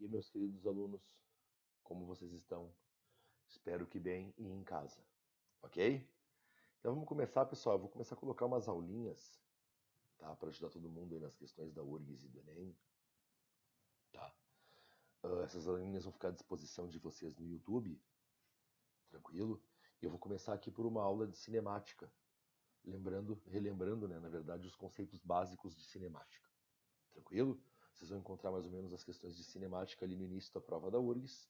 dia, meus queridos alunos. Como vocês estão? Espero que bem e em casa, ok? Então vamos começar, pessoal. Eu vou começar a colocar umas aulinhas, tá? Para ajudar todo mundo aí nas questões da URGS e do Enem, tá? Essas aulinhas vão ficar à disposição de vocês no YouTube, tranquilo? E eu vou começar aqui por uma aula de cinemática, relembrando, né, na verdade, os conceitos básicos de cinemática, tranquilo? Vocês vão encontrar mais ou menos as questões de cinemática ali no início da prova da URGS.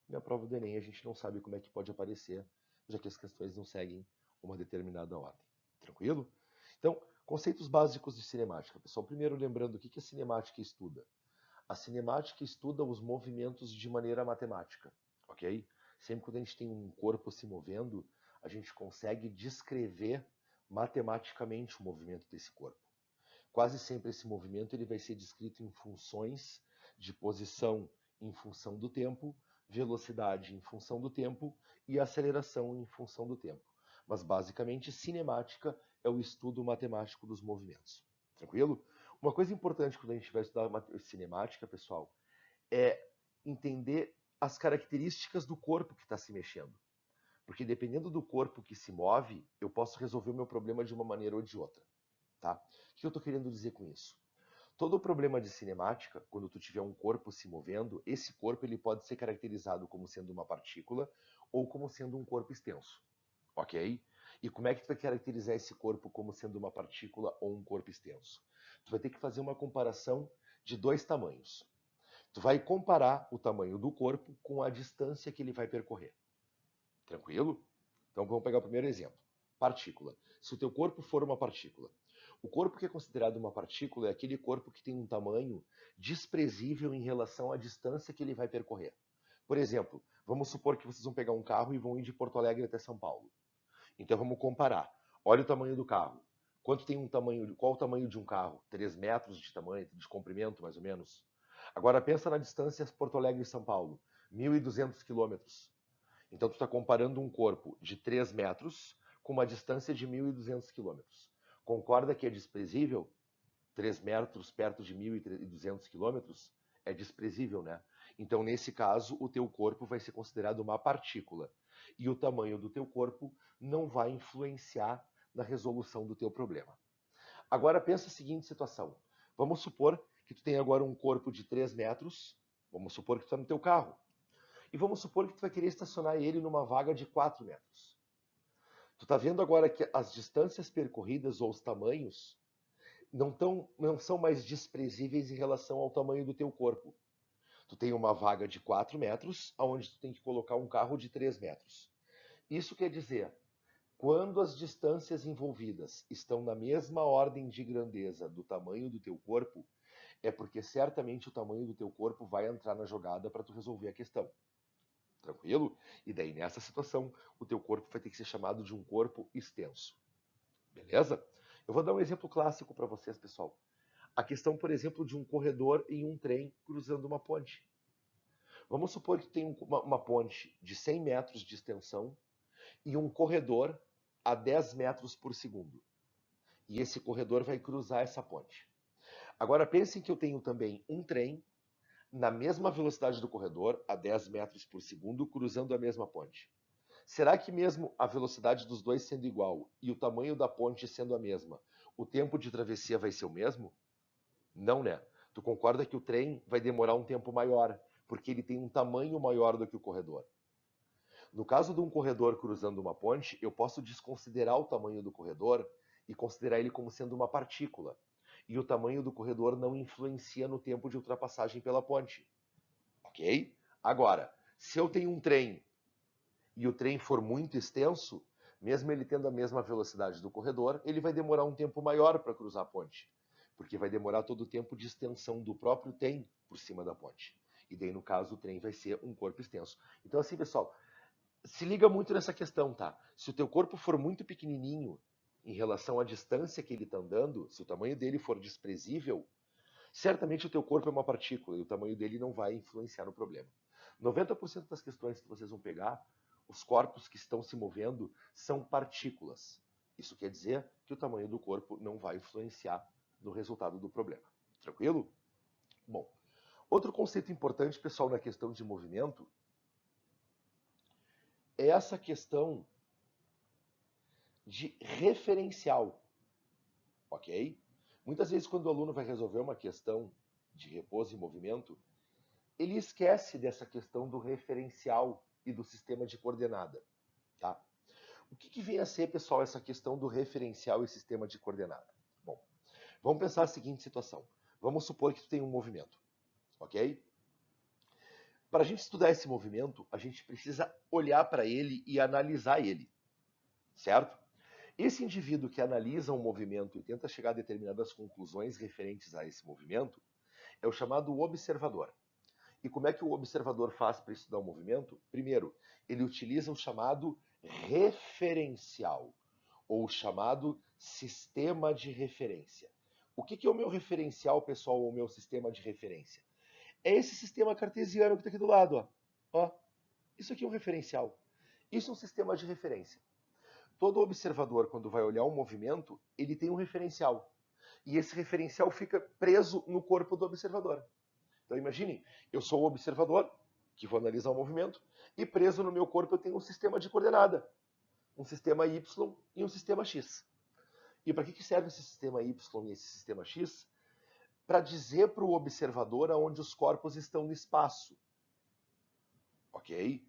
Na prova do Enem a gente não sabe como é que pode aparecer, já que as questões não seguem uma determinada ordem. Tranquilo? Então, conceitos básicos de cinemática. Pessoal, primeiro lembrando o que a cinemática estuda. A cinemática estuda os movimentos de maneira matemática, ok? Sempre quando a gente tem um corpo se movendo, a gente consegue descrever matematicamente o movimento desse corpo. Quase sempre esse movimento ele vai ser descrito em funções de posição em função do tempo, velocidade em função do tempo e aceleração em função do tempo. Mas basicamente cinemática é o estudo matemático dos movimentos. Tranquilo? Uma coisa importante quando a gente vai estudar cinemática, pessoal, é entender as características do corpo que está se mexendo. Porque dependendo do corpo que se move, eu posso resolver o meu problema de uma maneira ou de outra. Tá? O que eu estou querendo dizer com isso? Todo o problema de cinemática, quando tu tiver um corpo se movendo, esse corpo ele pode ser caracterizado como sendo uma partícula ou como sendo um corpo extenso, ok? E como é que tu vai caracterizar esse corpo como sendo uma partícula ou um corpo extenso? Tu vai ter que fazer uma comparação de dois tamanhos. Tu vai comparar o tamanho do corpo com a distância que ele vai percorrer. Tranquilo? Então vamos pegar o primeiro exemplo. Partícula. Se o teu corpo for uma partícula, o corpo que é considerado uma partícula é aquele corpo que tem um tamanho desprezível em relação à distância que ele vai percorrer. Por exemplo, vamos supor que vocês vão pegar um carro e vão ir de Porto Alegre até São Paulo. Então vamos comparar. Olha o tamanho do carro. Qual o tamanho de um carro? 3 metros de tamanho, de comprimento, mais ou menos. Agora pensa na distância Porto Alegre e São Paulo. 1.200 quilômetros. Então tu está comparando um corpo de 3 metros com uma distância de 1.200 quilômetros. Concorda que é desprezível? 3 metros perto de 1.200 quilômetros é desprezível, né? Então, nesse caso, o teu corpo vai ser considerado uma partícula. E o tamanho do teu corpo não vai influenciar na resolução do teu problema. Agora, pensa a seguinte situação. Vamos supor que tu tem agora um corpo de 3 metros. Vamos supor que tu está no teu carro. E vamos supor que tu vai querer estacionar ele numa vaga de 4 metros. Tu está vendo agora que as distâncias percorridas ou os tamanhos não são mais desprezíveis em relação ao tamanho do teu corpo. Tu tem uma vaga de 4 metros, onde tu tem que colocar um carro de 3 metros. Isso quer dizer, quando as distâncias envolvidas estão na mesma ordem de grandeza do tamanho do teu corpo, é porque certamente o tamanho do teu corpo vai entrar na jogada para tu resolver a questão. Tranquilo? E daí, nessa situação, o teu corpo vai ter que ser chamado de um corpo extenso. Beleza? Eu vou dar um exemplo clássico para vocês, pessoal. A questão, por exemplo, de um corredor em um trem cruzando uma ponte. Vamos supor que tem uma ponte de 100 metros de extensão e um corredor a 10 metros por segundo. E esse corredor vai cruzar essa ponte. Agora pensem que eu tenho também um trem na mesma velocidade do corredor, a 10 metros por segundo, cruzando a mesma ponte. Será que mesmo a velocidade dos dois sendo igual e o tamanho da ponte sendo a mesma, o tempo de travessia vai ser o mesmo? Não, né? Tu concorda que o trem vai demorar um tempo maior, porque ele tem um tamanho maior do que o corredor. No caso de um corredor cruzando uma ponte, eu posso desconsiderar o tamanho do corredor e considerar ele como sendo uma partícula. E o tamanho do corredor não influencia no tempo de ultrapassagem pela ponte. Ok? Agora, se eu tenho um trem e o trem for muito extenso, mesmo ele tendo a mesma velocidade do corredor, ele vai demorar um tempo maior para cruzar a ponte, porque vai demorar todo o tempo de extensão do próprio trem por cima da ponte. E daí, no caso, o trem vai ser um corpo extenso. Então, assim, pessoal, se liga muito nessa questão, tá? Se o teu corpo for muito pequenininho em relação à distância que ele está andando, se o tamanho dele for desprezível, certamente o teu corpo é uma partícula e o tamanho dele não vai influenciar no problema. 90% das questões que vocês vão pegar, os corpos que estão se movendo são partículas. Isso quer dizer que o tamanho do corpo não vai influenciar no resultado do problema. Tranquilo? Bom, outro conceito importante, pessoal, na questão de movimento é essa questão de referencial, ok? Muitas vezes, quando o aluno vai resolver uma questão de repouso e movimento, ele esquece dessa questão do referencial e do sistema de coordenada, tá? O que vem a ser, pessoal, essa questão do referencial e sistema de coordenada? Bom, vamos pensar a seguinte situação. Vamos supor que tu tem um movimento, ok? Para a gente estudar esse movimento, a gente precisa olhar para ele e analisar ele, certo? Esse indivíduo que analisa um movimento e tenta chegar a determinadas conclusões referentes a esse movimento é o chamado observador. E como é que o observador faz para estudar o movimento? Primeiro, ele utiliza o chamado referencial, ou o chamado sistema de referência. O que é o meu referencial, pessoal, ou o meu sistema de referência? É esse sistema cartesiano que está aqui do lado. Ó. Isso aqui é um referencial. Isso é um sistema de referência. Todo observador, quando vai olhar um movimento, ele tem um referencial. E esse referencial fica preso no corpo do observador. Então imagine, eu sou o observador, que vou analisar o movimento, e preso no meu corpo eu tenho um sistema de coordenada. Um sistema Y e um sistema X. E para que serve esse sistema Y e esse sistema X? Para dizer para o observador aonde os corpos estão no espaço. Ok?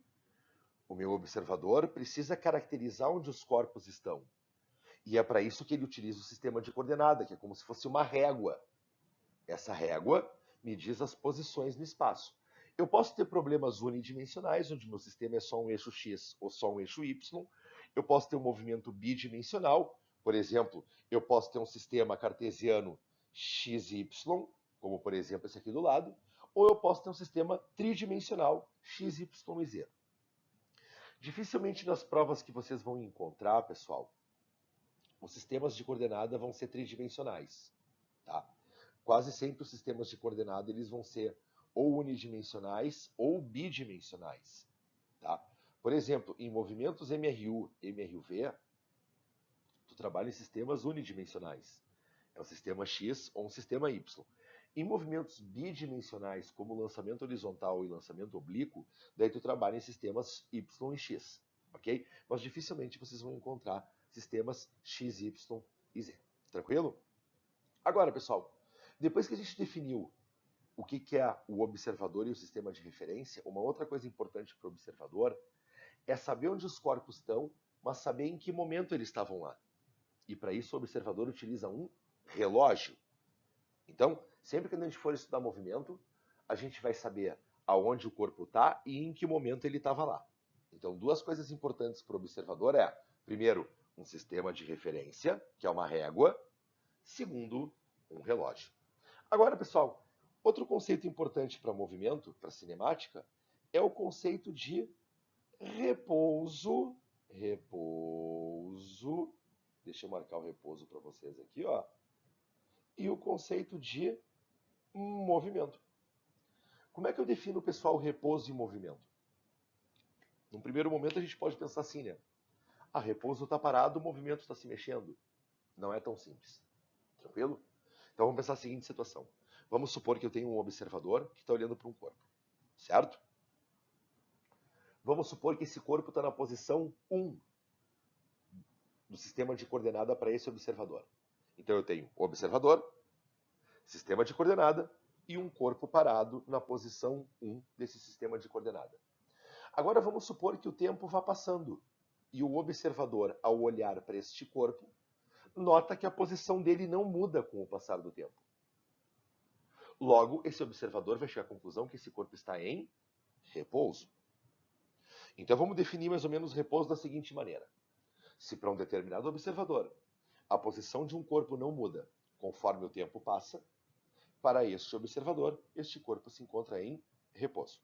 O meu observador precisa caracterizar onde os corpos estão. E é para isso que ele utiliza o sistema de coordenada, que é como se fosse uma régua. Essa régua me diz as posições no espaço. Eu posso ter problemas unidimensionais, onde meu sistema é só um eixo X ou só um eixo Y. Eu posso ter um movimento bidimensional. Por exemplo, eu posso ter um sistema cartesiano XY, como por exemplo esse aqui do lado, ou eu posso ter um sistema tridimensional XY e Z. Dificilmente nas provas que vocês vão encontrar, pessoal, os sistemas de coordenada vão ser tridimensionais, tá? Quase sempre os sistemas de coordenada eles vão ser ou unidimensionais ou bidimensionais, tá? Por exemplo, em movimentos MRU e MRUV, tu trabalha em sistemas unidimensionais. É um sistema X ou um sistema Y. Em movimentos bidimensionais, como lançamento horizontal e lançamento oblíquo, daí tu trabalha em sistemas Y e X, ok? Mas dificilmente vocês vão encontrar sistemas X, Y e Z. Tranquilo? Agora, pessoal, depois que a gente definiu o que é o observador e o sistema de referência, uma outra coisa importante para o observador é saber onde os corpos estão, mas saber em que momento eles estavam lá. E para isso o observador utiliza um relógio. Então, sempre que a gente for estudar movimento, a gente vai saber aonde o corpo está e em que momento ele estava lá. Então, duas coisas importantes para o observador é, primeiro, um sistema de referência, que é uma régua. Segundo, um relógio. Agora, pessoal, outro conceito importante para movimento, para cinemática, é o conceito de repouso. Repouso. Deixa eu marcar o repouso para vocês aqui, ó. E o conceito de movimento. Como é que eu defino, pessoal, repouso e movimento? Num primeiro momento a gente pode pensar assim, né? Ah, repouso está parado, o movimento está se mexendo. Não é tão simples. Tranquilo? Então vamos pensar a seguinte situação. Vamos supor que eu tenho um observador que está olhando para um corpo, certo? Vamos supor que esse corpo está na posição 1 do sistema de coordenada para esse observador. Então eu tenho o observador, sistema de coordenada e um corpo parado na posição 1 desse sistema de coordenada. Agora vamos supor que o tempo vá passando e o observador, ao olhar para este corpo, nota que a posição dele não muda com o passar do tempo. Logo, esse observador vai chegar à conclusão que esse corpo está em repouso. Então vamos definir mais ou menos o repouso da seguinte maneira. Se para um determinado observador a posição de um corpo não muda conforme o tempo passa, para este observador, este corpo se encontra em repouso.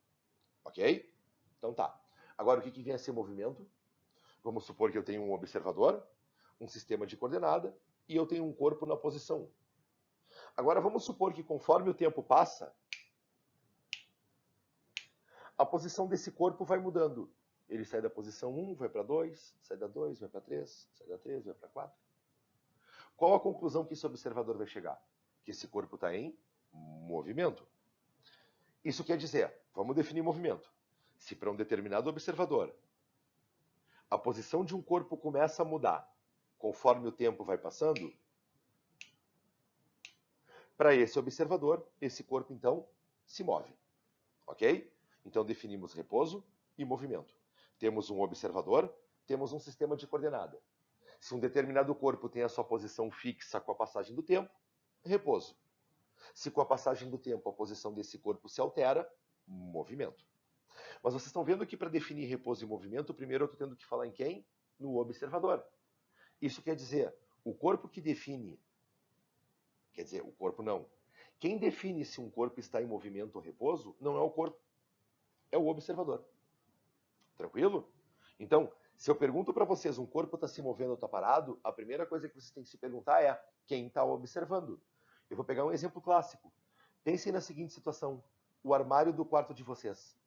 Ok? Então tá. Agora o que vem a ser movimento? Vamos supor que eu tenho um observador, um sistema de coordenada, e eu tenho um corpo na posição 1. Agora vamos supor que conforme o tempo passa, a posição desse corpo vai mudando. Ele sai da posição 1, vai para 2, sai da 2, vai para 3, sai da 3, vai para 4. Qual a conclusão que esse observador vai chegar? Que esse corpo está em movimento. Isso quer dizer, vamos definir movimento. Se para um determinado observador a posição de um corpo começa a mudar conforme o tempo vai passando, para esse observador, esse corpo então se move. Ok? Então definimos repouso e movimento. Temos um observador, temos um sistema de coordenada. Se um determinado corpo tem a sua posição fixa com a passagem do tempo, repouso. Se com a passagem do tempo a posição desse corpo se altera, movimento. Mas vocês estão vendo que para definir repouso e movimento, primeiro eu estou tendo que falar em quem? No observador. Isso quer dizer, o corpo que define, quer dizer, o corpo não. Quem define se um corpo está em movimento ou repouso não é o corpo, é o observador. Tranquilo? Então, se eu pergunto para vocês, um corpo está se movendo ou está parado, a primeira coisa que vocês têm que se perguntar é quem está observando. Eu vou pegar um exemplo clássico. Pensem na seguinte situação, o armário do quarto de vocês.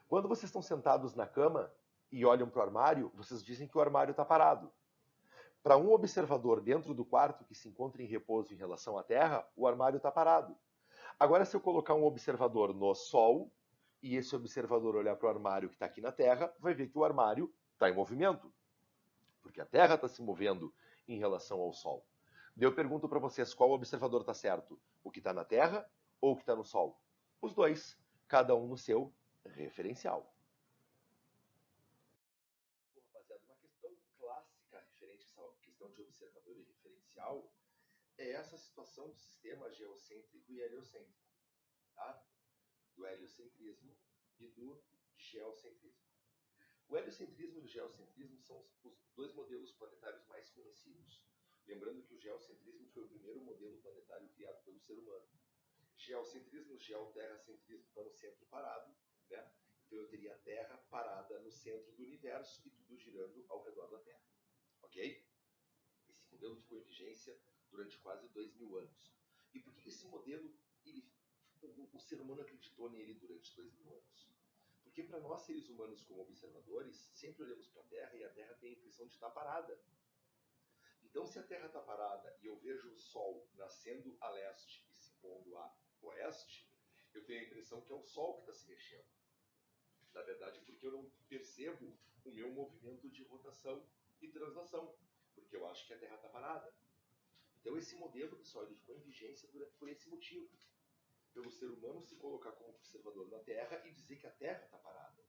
Quando vocês estão sentados na cama e olham para o armário, vocês dizem que o armário está parado. Para um observador dentro do quarto que se encontra em repouso em relação à Terra, o armário está parado. Agora, se eu colocar um observador no Sol, e esse observador olhar para o armário que está aqui na Terra, vai ver que o armário está em movimento, porque a Terra está se movendo em relação ao Sol. Daí eu pergunto para vocês, qual observador está certo? O que está na Terra ou o que está no Sol? Os dois, cada um no seu referencial. Rapaziada, uma questão clássica referente a essa questão de observador e referencial é essa situação do sistema geocêntrico e heliocêntrico, tá? Do heliocentrismo e do geocentrismo. O heliocentrismo e o geocentrismo são os dois modelos planetários mais conhecidos. Lembrando que o geocentrismo foi o primeiro modelo planetário criado pelo ser humano. Geocentrismo, geoterracentrismo está no centro parado, né? Então eu teria a Terra parada no centro do universo e tudo girando ao redor da Terra. Ok? Esse modelo ficou em vigência durante quase 2.000 anos. E por que esse modelo, o ser humano acreditou nele durante 2.000 anos? Porque para nós, seres humanos, como observadores, sempre olhamos para a Terra e a Terra tem a impressão de estar parada. Então, se a Terra está parada e eu vejo o Sol nascendo a leste e se pondo a oeste, eu tenho a impressão que é o Sol que está se mexendo. Na verdade, porque eu não percebo o meu movimento de rotação e translação, porque eu acho que a Terra está parada. Então, esse modelo, pessoal, ele ficou em vigência por esse motivo. Pelo ser humano se colocar como observador na Terra e dizer que a Terra está parada.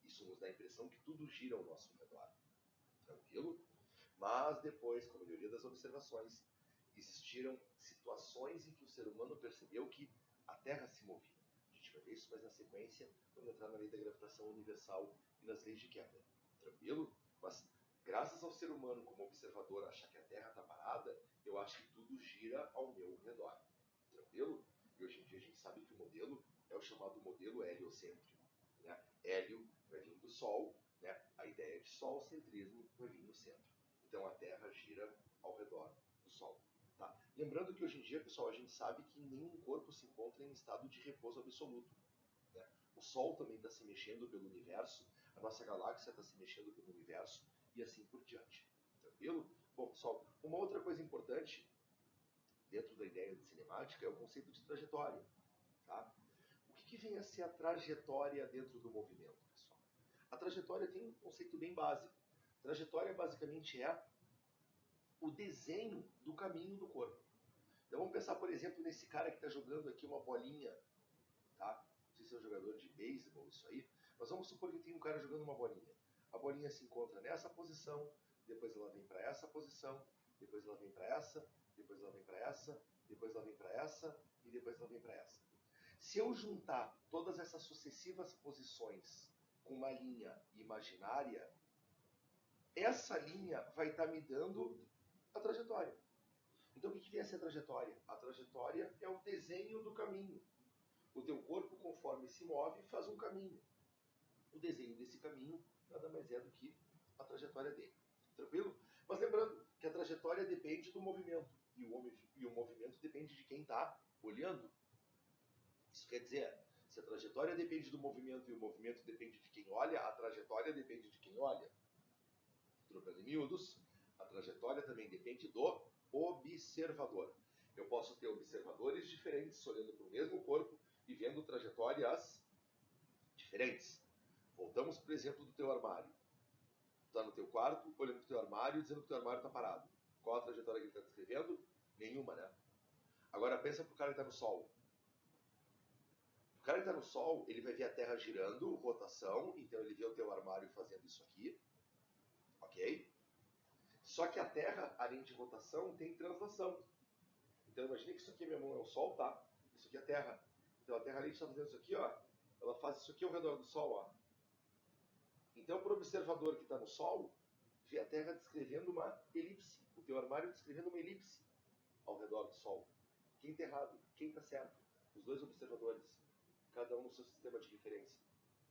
Isso nos dá a impressão que tudo gira ao nosso redor. Tranquilo? Mas depois, com a melhoria das observações, existiram situações em que o ser humano percebeu que a Terra se movia. A gente vai ver isso mais na sequência, quando entrar na lei da gravitação universal e nas leis de Kepler. Tranquilo? Mas, graças ao ser humano como observador achar que a Terra está parada, eu acho que tudo gira ao meu redor. Tranquilo? E hoje em dia a gente sabe que o modelo é o chamado modelo heliocêntrico. Né? Hélio vai vir do Sol, né? A ideia de solcentrismo vai vir no centro. Então a Terra gira ao redor do Sol. Tá? Lembrando que hoje em dia, pessoal, a gente sabe que nenhum corpo se encontra em estado de repouso absoluto. Né? O Sol também está se mexendo pelo universo, a nossa galáxia está se mexendo pelo universo e assim por diante. Tranquilo? Bom, pessoal, uma outra coisa importante dentro da ideia de cinemática é o conceito de trajetória. Tá? O que vem a ser a trajetória dentro do movimento, pessoal? A trajetória tem um conceito bem básico. Trajetória basicamente é o desenho do caminho do corpo. Então vamos pensar, por exemplo, nesse cara que está jogando aqui uma bolinha, tá? Não sei se é um jogador de beisebol, isso aí, mas vamos supor que tem um cara jogando uma bolinha. A bolinha se encontra nessa posição, depois ela vem para essa posição, depois ela vem para essa, depois ela vem para essa, depois ela vem para essa e depois ela vem para essa. Se eu juntar todas essas sucessivas posições com uma linha imaginária, essa linha vai estar me dando a trajetória. Então, o que vem a ser a trajetória? A trajetória é o desenho do caminho. O teu corpo, conforme se move, faz um caminho. O desenho desse caminho nada mais é do que a trajetória dele. Tranquilo? Mas lembrando que a trajetória depende do movimento. E o movimento depende de quem está olhando. Isso quer dizer, se a trajetória depende do movimento e o movimento depende de quem olha, a trajetória depende de quem olha. Trocando em miúdos, a trajetória também depende do observador. Eu posso ter observadores diferentes olhando para o mesmo corpo e vendo trajetórias diferentes. Voltamos para o exemplo do teu armário. Tu está no teu quarto, olhando para o teu armário, dizendo que o teu armário está parado. Qual a trajetória que ele está descrevendo? Nenhuma, né? Agora pensa para o cara que está no sol. O cara que está no sol, ele vai ver a Terra girando, rotação, então ele vê o teu armário fazendo isso aqui, ok? Só que a Terra, além de rotação, tem translação. Então imagine que isso aqui, minha mão, é o Sol, tá? Isso aqui é a Terra. Então a Terra, além de estar fazendo isso aqui, ó, ela faz isso aqui ao redor do Sol, ó. Então, para o observador que está no Sol, vê a Terra descrevendo uma elipse. O teu armário descrevendo uma elipse ao redor do Sol. Quem está errado? Quem está certo? Os dois observadores. Cada um no seu sistema de referência.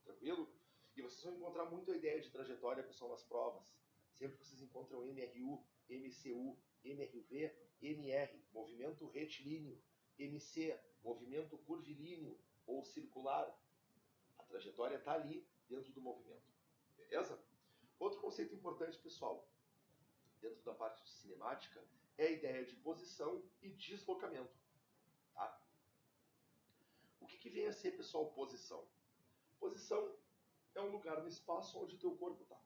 Tranquilo? E vocês vão encontrar muito a ideia de trajetória, pessoal, nas provas. Sempre que vocês encontram MRU, MCU, MRV, MR, movimento retilíneo, MC, movimento curvilíneo ou circular. A trajetória está ali dentro do movimento. Beleza? Outro conceito importante, pessoal, dentro da parte de cinemática, é a ideia de posição e deslocamento. Tá? O que vem a ser, pessoal, posição? Posição é um lugar no espaço onde o teu corpo está.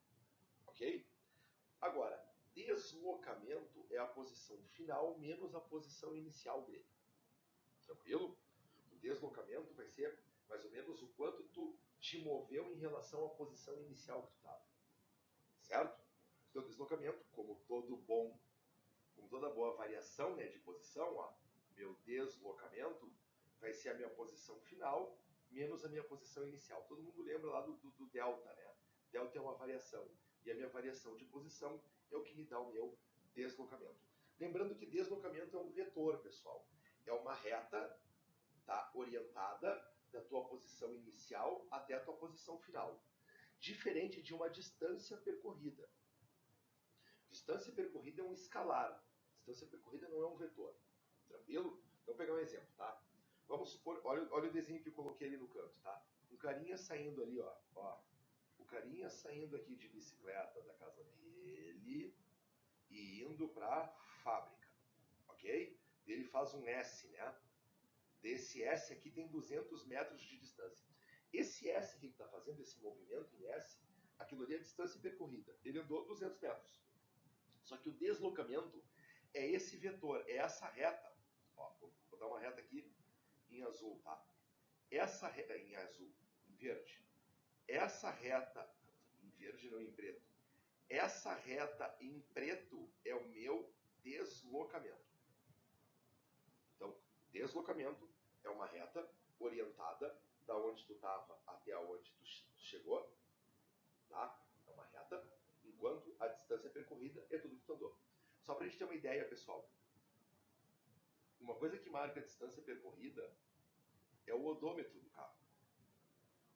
Ok? Agora, deslocamento é a posição final menos a posição inicial dele. Tranquilo? O deslocamento vai ser mais ou menos o quanto tu te moveu em relação à posição inicial que tu estava. Certo? Então, deslocamento, como toda boa variação, né, de posição, ó, meu deslocamento vai ser a minha posição final menos a minha posição inicial. Todo mundo lembra lá do delta, né? Delta é uma variação. E a minha variação de posição é o que me dá o meu deslocamento. Lembrando que deslocamento é um vetor, pessoal. É uma reta, tá, orientada da tua posição inicial até a tua posição final. Diferente de uma distância percorrida. Distância percorrida é um escalar. Distância percorrida não é um vetor. Tranquilo? Então, vou pegar um exemplo, tá? Vamos supor, olha o desenho que eu coloquei ali no canto, tá? Um carinha saindo ali, ó. O carinha saindo aqui de bicicleta da casa dele e indo para a fábrica, ok? Ele faz um S, né? Desse S aqui tem 200 metros de distância. Esse S que ele está fazendo, esse movimento em S, aquilo ali é a distância percorrida. Ele andou 200 metros. Só que o deslocamento é esse vetor, é essa reta. Ó, vou dar uma reta aqui em azul, tá? Essa reta em azul, em verde. Essa reta em verde, não em preto. Essa reta em preto é o meu deslocamento. Então, deslocamento é uma reta orientada da onde tu estava até onde tu chegou, tá? É uma reta, enquanto a distância percorrida é tudo que tu andou. Só para a gente ter uma ideia, pessoal, uma coisa que marca a distância percorrida é o odômetro do carro.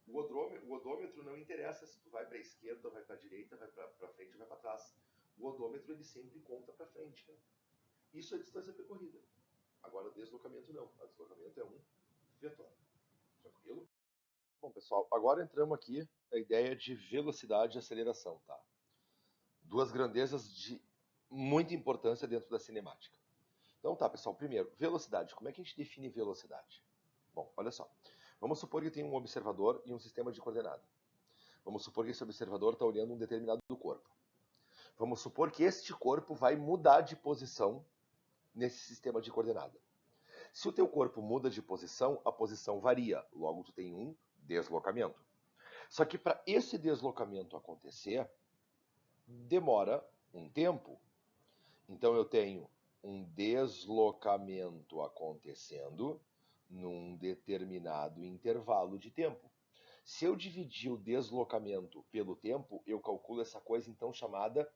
O odômetro não interessa se tu vai para a esquerda, vai para a direita, vai para frente, vai para trás. O odômetro ele sempre conta para frente. Né? Isso é distância percorrida. Agora o deslocamento não. O deslocamento é um vetor. Tranquilo? Bom, pessoal, agora entramos aqui na ideia de velocidade e aceleração, tá? Duas grandezas de muita importância dentro da cinemática. Então tá, pessoal, primeiro, velocidade. Como é que a gente define velocidade? Bom, olha só. Vamos supor que tem um observador e um sistema de coordenada. Vamos supor que esse observador está olhando um determinado corpo. Vamos supor que este corpo vai mudar de posição nesse sistema de coordenada. Se o teu corpo muda de posição, a posição varia. Logo, tu tem um deslocamento. Só que para esse deslocamento acontecer, demora um tempo. Então, eu tenho um deslocamento acontecendo num determinado intervalo de tempo. Se eu dividir o deslocamento pelo tempo, eu calculo essa coisa então chamada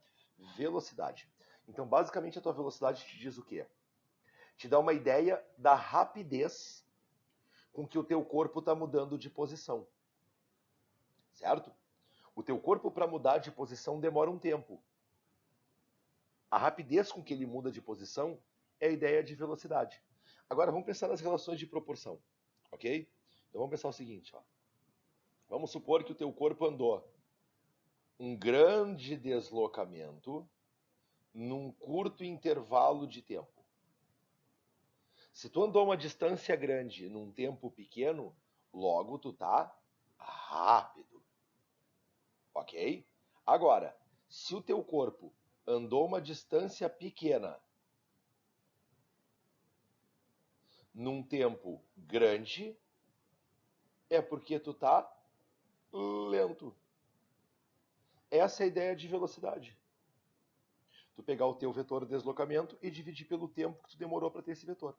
velocidade. Então, basicamente, a tua velocidade te diz o quê? Te dá uma ideia da rapidez com que o teu corpo está mudando de posição. Certo? O teu corpo, para mudar de posição, demora um tempo. A rapidez com que ele muda de posição é a ideia de velocidade. Agora, vamos pensar nas relações de proporção. Ok? Então, vamos pensar o seguinte. Ó. Vamos supor que o teu corpo andou um grande deslocamento num curto intervalo de tempo. Se tu andou uma distância grande num tempo pequeno, logo tu tá rápido, ok? Agora, se o teu corpo andou uma distância pequena num tempo grande, é porque tu tá lento. Essa é a ideia de velocidade. Tu pegar o teu vetor de deslocamento e dividir pelo tempo que tu demorou para ter esse vetor.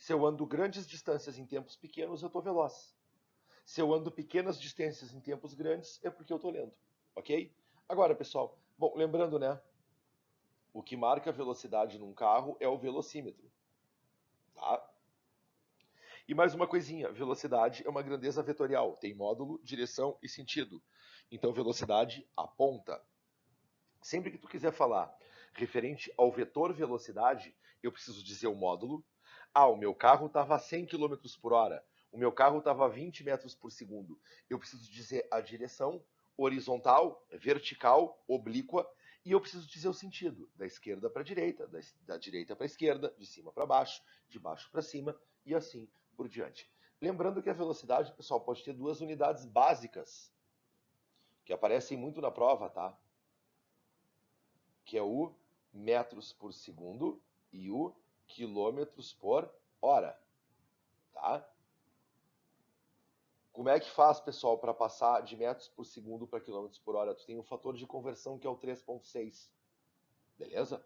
Se eu ando grandes distâncias em tempos pequenos, eu estou veloz. Se eu ando pequenas distâncias em tempos grandes, é porque eu estou lento, ok? Agora, pessoal, bom, lembrando, né? O que marca a velocidade num carro é o velocímetro, tá? E mais uma coisinha, velocidade é uma grandeza vetorial, tem módulo, direção e sentido. Então, velocidade aponta. Sempre que tu quiser falar referente ao vetor velocidade, eu preciso dizer o módulo. Ah, o meu carro estava a 100 km por hora. O meu carro estava a 20 metros por segundo. Eu preciso dizer a direção horizontal, vertical, oblíqua. E eu preciso dizer o sentido, da esquerda para a direita, da direita para a esquerda, de cima para baixo, de baixo para cima e assim por diante. Lembrando que a velocidade, pessoal, pode ter duas unidades básicas, que aparecem muito na prova, tá? Que é o metros por segundo e o quilômetros por hora, tá? Como é que faz, pessoal, para passar de metros por segundo para quilômetros por hora? Tu tem um fator de conversão que é o 3,6, beleza?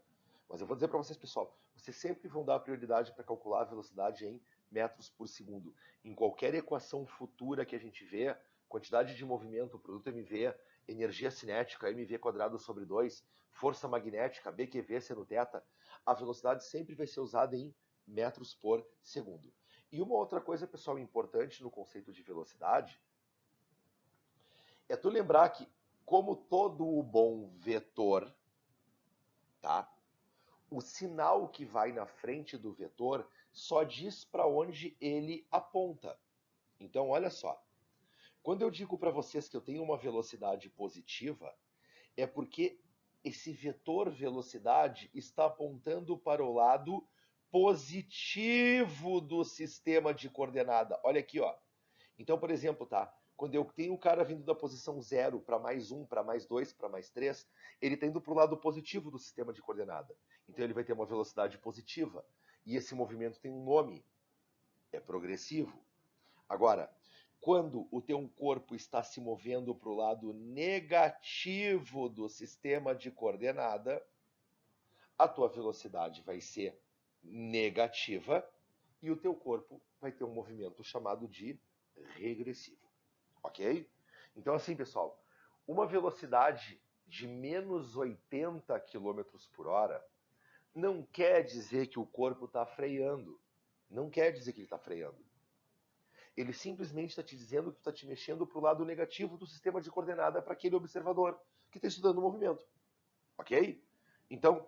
Mas eu vou dizer para vocês, pessoal, vocês sempre vão dar prioridade para calcular a velocidade em metros por segundo. Em qualquer equação futura que a gente vê, quantidade de movimento, produto MV, energia cinética, mv quadrado sobre 2, força magnética, BQV seno θ, a velocidade sempre vai ser usada em metros por segundo. E uma outra coisa, pessoal, importante no conceito de velocidade é tu lembrar que, como todo o bom vetor, tá? O sinal que vai na frente do vetor só diz para onde ele aponta. Então, olha só. Quando eu digo para vocês que eu tenho uma velocidade positiva, é porque esse vetor velocidade está apontando para o lado positivo do sistema de coordenada. Olha aqui, ó. Então, por exemplo, tá? Quando eu tenho o cara vindo da posição 0 para mais 1, para mais 2, para mais 3, ele está indo para o lado positivo do sistema de coordenada. Então ele vai ter uma velocidade positiva. E esse movimento tem um nome. É progressivo. Agora, quando o teu corpo está se movendo para o lado negativo do sistema de coordenada, a tua velocidade vai ser negativa e o teu corpo vai ter um movimento chamado de regressivo. Ok? Então, assim, pessoal, uma velocidade de menos 80 km por hora não quer dizer que o corpo está freando. Não quer dizer que ele está freando. Ele simplesmente está te dizendo que está te mexendo para o lado negativo do sistema de coordenada para aquele observador que está estudando o movimento. Ok? Então,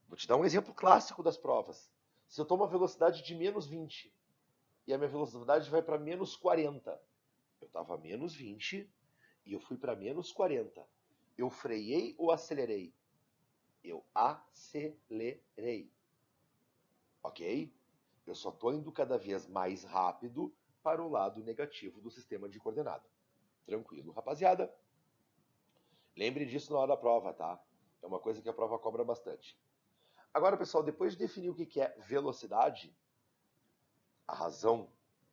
vou te dar um exemplo clássico das provas. Se eu tomo uma velocidade de menos 20 e a minha velocidade vai para menos 40, eu estava a menos 20 e eu fui para menos 40. Eu freiei ou acelerei? Eu acelerei. Ok? Eu só estou indo cada vez mais rápido para o lado negativo do sistema de coordenada. Tranquilo, rapaziada? Lembre disso na hora da prova, tá? É uma coisa que a prova cobra bastante. Agora, pessoal, depois de definir o que é velocidade, a razão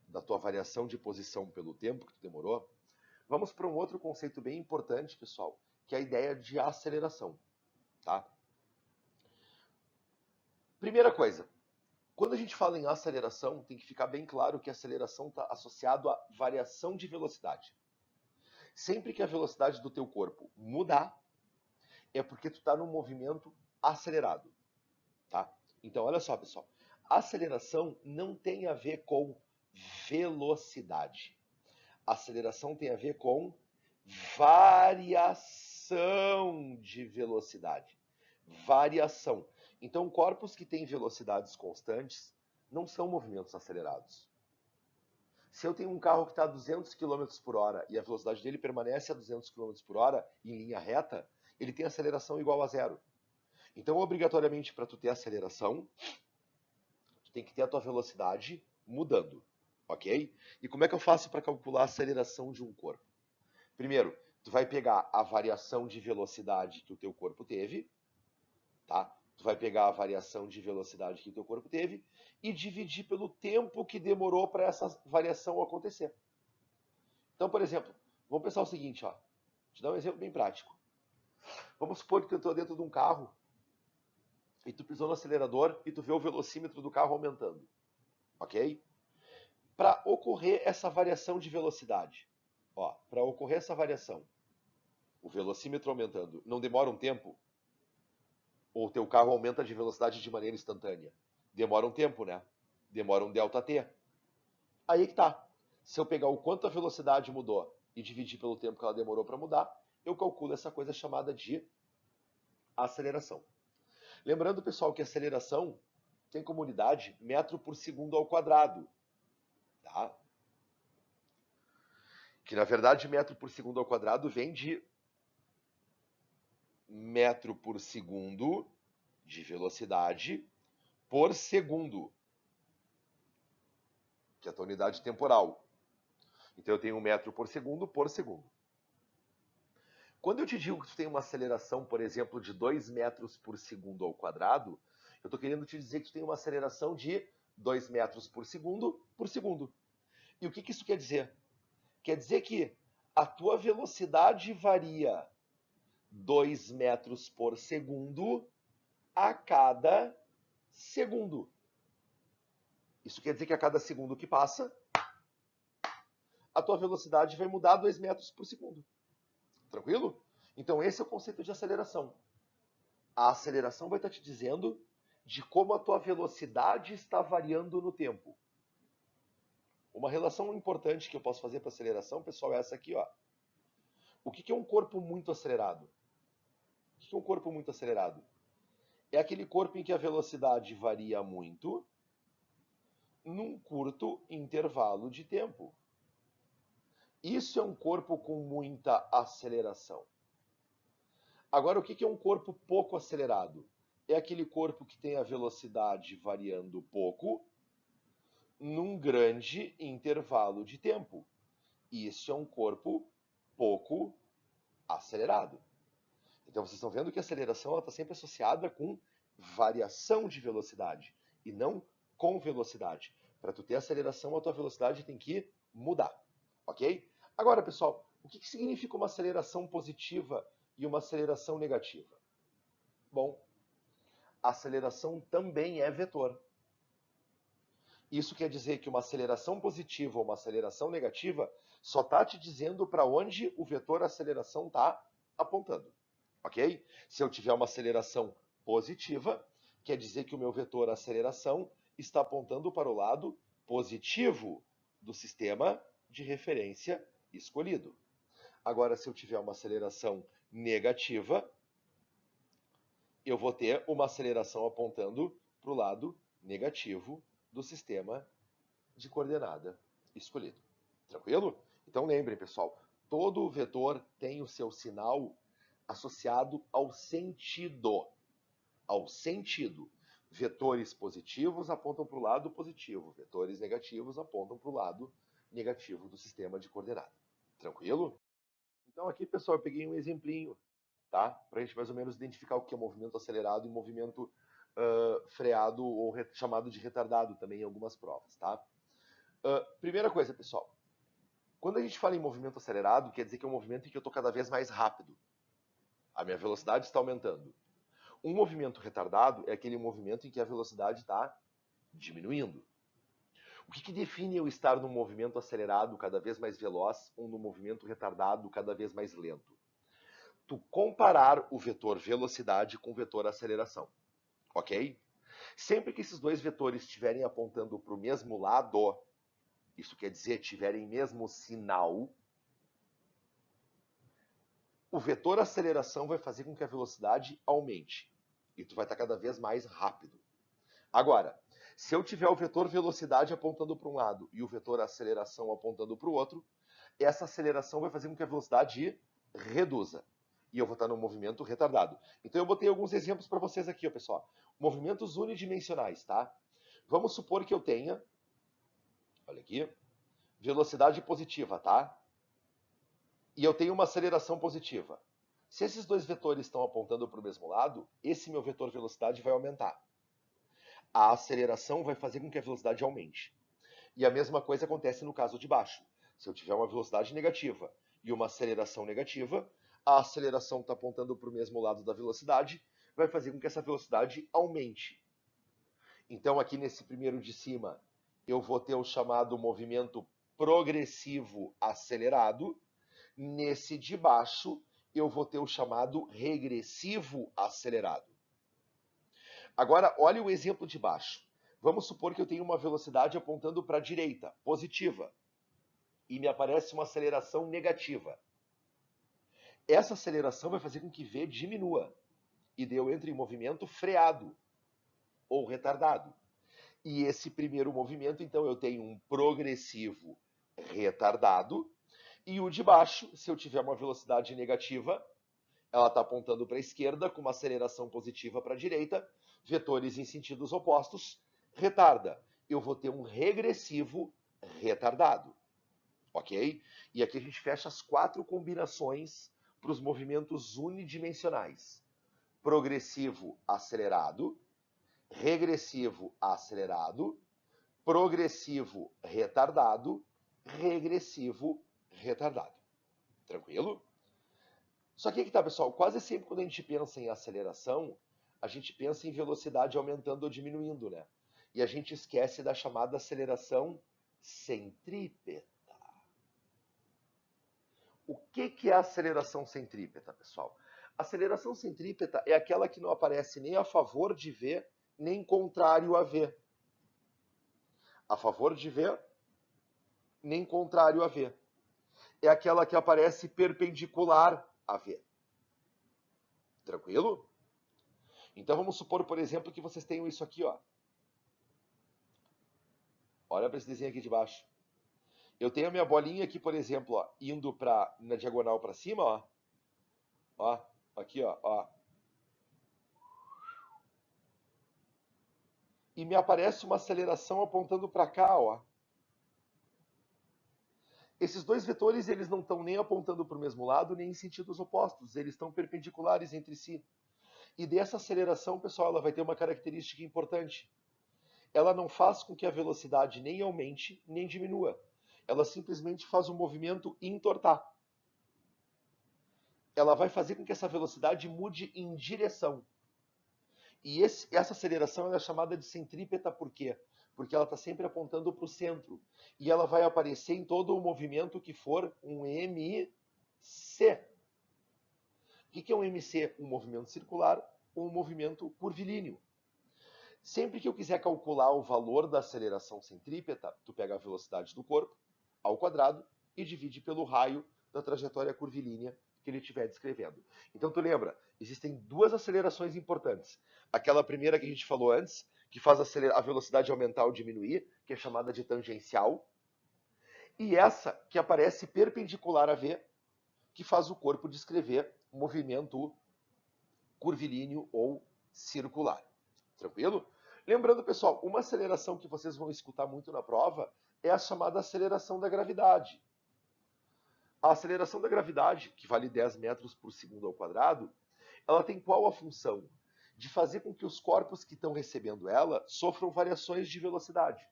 da tua variação de posição pelo tempo que tu demorou, vamos para um outro conceito bem importante, pessoal, que é a ideia de aceleração, tá? Primeira coisa, quando a gente fala em aceleração, tem que ficar bem claro que a aceleração está associado à variação de velocidade. Sempre que a velocidade do teu corpo mudar, é porque tu está num movimento acelerado, tá? Então, olha só, pessoal. Aceleração não tem a ver com velocidade. Aceleração tem a ver com variação de velocidade. Variação. Então, corpos que têm velocidades constantes não são movimentos acelerados. Se eu tenho um carro que está a 200 km por hora e a velocidade dele permanece a 200 km por hora em linha reta, ele tem aceleração igual a zero. Então, obrigatoriamente, para tu ter aceleração, tu tem que ter a tua velocidade mudando, ok? E como é que eu faço para calcular a aceleração de um corpo? Primeiro, tu vai pegar a variação de velocidade que o teu corpo teve, tá? Tu vai pegar a variação de velocidade que o teu corpo teve e dividir pelo tempo que demorou para essa variação acontecer. Então, por exemplo, vamos pensar o seguinte, ó. Vou te dar um exemplo bem prático. Vamos supor que tu entrou dentro de um carro e tu pisou no acelerador e tu vê o velocímetro do carro aumentando, ok? Para ocorrer essa variação de velocidade, ó, para ocorrer essa variação, o velocímetro aumentando, não demora um tempo? Ou o teu carro aumenta de velocidade de maneira instantânea? Demora um tempo, né? Demora um ΔT. Aí que tá. Se eu pegar o quanto a velocidade mudou e dividir pelo tempo que ela demorou para mudar, eu calculo essa coisa chamada de aceleração. Lembrando, pessoal, que a aceleração tem como unidade metro por segundo ao quadrado, tá? Que na verdade metro por segundo ao quadrado vem de metro por segundo de velocidade por segundo, que é a tua unidade temporal. Então eu tenho 1 metro por segundo por segundo. Quando eu te digo que tu tem uma aceleração, por exemplo, de 2 metros por segundo ao quadrado, eu estou querendo te dizer que tu tem uma aceleração de 2 metros por segundo por segundo. E o que isso quer dizer? Quer dizer que a tua velocidade varia 2 metros por segundo a cada segundo. Isso quer dizer que a cada segundo que passa, a tua velocidade vai mudar 2 metros por segundo. Tranquilo? Então esse é o conceito de aceleração. A aceleração vai estar te dizendo de como a tua velocidade está variando no tempo. Uma relação importante que eu posso fazer para aceleração, pessoal, é essa aqui, ó. O que é um corpo muito acelerado? O que é um corpo muito acelerado? É aquele corpo em que a velocidade varia muito num curto intervalo de tempo. Isso é um corpo com muita aceleração. Agora, o que é um corpo pouco acelerado? É aquele corpo que tem a velocidade variando pouco num grande intervalo de tempo. Isso é um corpo pouco acelerado. Então, vocês estão vendo que a aceleração está sempre associada com variação de velocidade e não com velocidade. Para tu ter aceleração, a tua velocidade tem que mudar, ok? Agora, pessoal, o que significa uma aceleração positiva e uma aceleração negativa? Bom, a aceleração também é vetor. Isso quer dizer que uma aceleração positiva ou uma aceleração negativa só está te dizendo para onde o vetor aceleração está apontando, ok? Se eu tiver uma aceleração positiva, quer dizer que o meu vetor aceleração está apontando para o lado positivo do sistema de referência escolhido. Agora, se eu tiver uma aceleração negativa, eu vou ter uma aceleração apontando para o lado negativo do sistema de coordenada escolhido. Tranquilo? Então lembrem, pessoal, todo vetor tem o seu sinal associado ao sentido. Ao sentido. Vetores positivos apontam para o lado positivo, vetores negativos apontam para o lado negativo do sistema de coordenada. Tranquilo? Então aqui, pessoal, eu peguei um exemplinho, tá? Para a gente mais ou menos identificar o que é movimento acelerado e movimento freado ou chamado de retardado também em algumas provas, tá? Primeira coisa, pessoal. Quando a gente fala em movimento acelerado, quer dizer que é um movimento em que eu estou cada vez mais rápido. A minha velocidade está aumentando. Um movimento retardado é aquele movimento em que a velocidade está diminuindo. O que define eu estar num movimento acelerado cada vez mais veloz ou num movimento retardado cada vez mais lento? Tu comparar o vetor velocidade com o vetor aceleração, ok? Sempre que esses dois vetores estiverem apontando para o mesmo lado, isso quer dizer tiverem mesmo sinal, o vetor aceleração vai fazer com que a velocidade aumente. E tu vai estar cada vez mais rápido. Agora, se eu tiver o vetor velocidade apontando para um lado e o vetor aceleração apontando para o outro, essa aceleração vai fazer com que a velocidade reduza. E eu vou estar no movimento retardado. Então eu botei alguns exemplos para vocês aqui, ó, pessoal. Movimentos unidimensionais, tá? Vamos supor que eu tenha, olha aqui, velocidade positiva, tá? E eu tenho uma aceleração positiva. Se esses dois vetores estão apontando para o mesmo lado, esse meu vetor velocidade vai aumentar. A aceleração vai fazer com que a velocidade aumente. E a mesma coisa acontece no caso de baixo. Se eu tiver uma velocidade negativa e uma aceleração negativa, a aceleração está apontando para o mesmo lado da velocidade, vai fazer com que essa velocidade aumente. Então, aqui nesse primeiro de cima, eu vou ter o chamado movimento progressivo acelerado. Nesse de baixo, eu vou ter o chamado regressivo acelerado. Agora, olha o exemplo de baixo. Vamos supor que eu tenho uma velocidade apontando para a direita, positiva, e me aparece uma aceleração negativa. Essa aceleração vai fazer com que V diminua, e eu entre em movimento freado, ou retardado. E esse primeiro movimento, então, eu tenho um progressivo retardado, e o de baixo, se eu tiver uma velocidade negativa, ela está apontando para a esquerda, com uma aceleração positiva para a direita, vetores em sentidos opostos, retarda. Eu vou ter um regressivo retardado. Ok? E aqui a gente fecha as 4 combinações para os movimentos unidimensionais. Progressivo acelerado, regressivo acelerado, progressivo retardado, regressivo retardado. Tranquilo? Só que aqui tá, pessoal, quase sempre quando a gente pensa em aceleração, a gente pensa em velocidade aumentando ou diminuindo, né? E a gente esquece da chamada aceleração centrípeta. O que é a aceleração centrípeta, pessoal? A aceleração centrípeta é aquela que não aparece nem a favor de V, nem contrário a V. A favor de V, nem contrário a V. É aquela que aparece perpendicular a V. Tranquilo? Então vamos supor, por exemplo, que vocês tenham isso aqui, ó. Olha para esse desenho aqui de baixo. Eu tenho a minha bolinha aqui, por exemplo, ó, indo na diagonal para cima, ó. Ó, aqui, ó. E me aparece uma aceleração apontando para cá, ó. Esses dois vetores, eles não estão nem apontando para o mesmo lado, nem em sentidos opostos. Eles estão perpendiculares entre si. E dessa aceleração, pessoal, ela vai ter uma característica importante. Ela não faz com que a velocidade nem aumente, nem diminua. Ela simplesmente faz o movimento entortar. Ela vai fazer com que essa velocidade mude em direção. E essa aceleração é chamada de centrípeta por quê? Porque ela está sempre apontando para o centro. E ela vai aparecer em todo o movimento que for um MC. O que é um MC? Um movimento circular ou um movimento curvilíneo. Sempre que eu quiser calcular o valor da aceleração centrípeta, tu pega a velocidade do corpo ao quadrado e divide pelo raio da trajetória curvilínea que ele estiver descrevendo. Então tu lembra, existem 2 acelerações importantes. Aquela primeira que a gente falou antes, que faz a velocidade aumentar ou diminuir, que é chamada de tangencial. E essa que aparece perpendicular a V, que faz o corpo descrever movimento curvilíneo ou circular. Tranquilo? Lembrando, pessoal, uma aceleração que vocês vão escutar muito na prova é a chamada aceleração da gravidade. A aceleração da gravidade, que vale 10 metros por segundo ao quadrado, ela tem qual a função? De fazer com que os corpos que estão recebendo ela sofram variações de velocidade.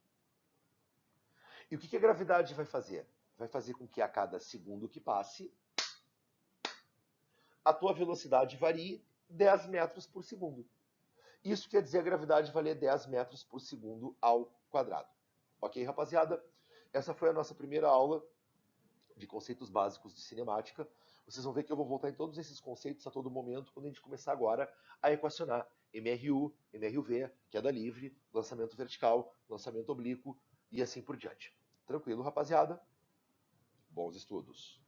E o que a gravidade vai fazer? Vai fazer com que a cada segundo que passe, a tua velocidade varie 10 metros por segundo. Isso quer dizer a gravidade valer 10 metros por segundo ao quadrado. Ok, rapaziada? Essa foi a nossa primeira aula de conceitos básicos de cinemática. Vocês vão ver que eu vou voltar em todos esses conceitos a todo momento quando a gente começar agora a equacionar MRU, MRUV, queda livre, lançamento vertical, lançamento oblíquo e assim por diante. Tranquilo, rapaziada? Bons estudos!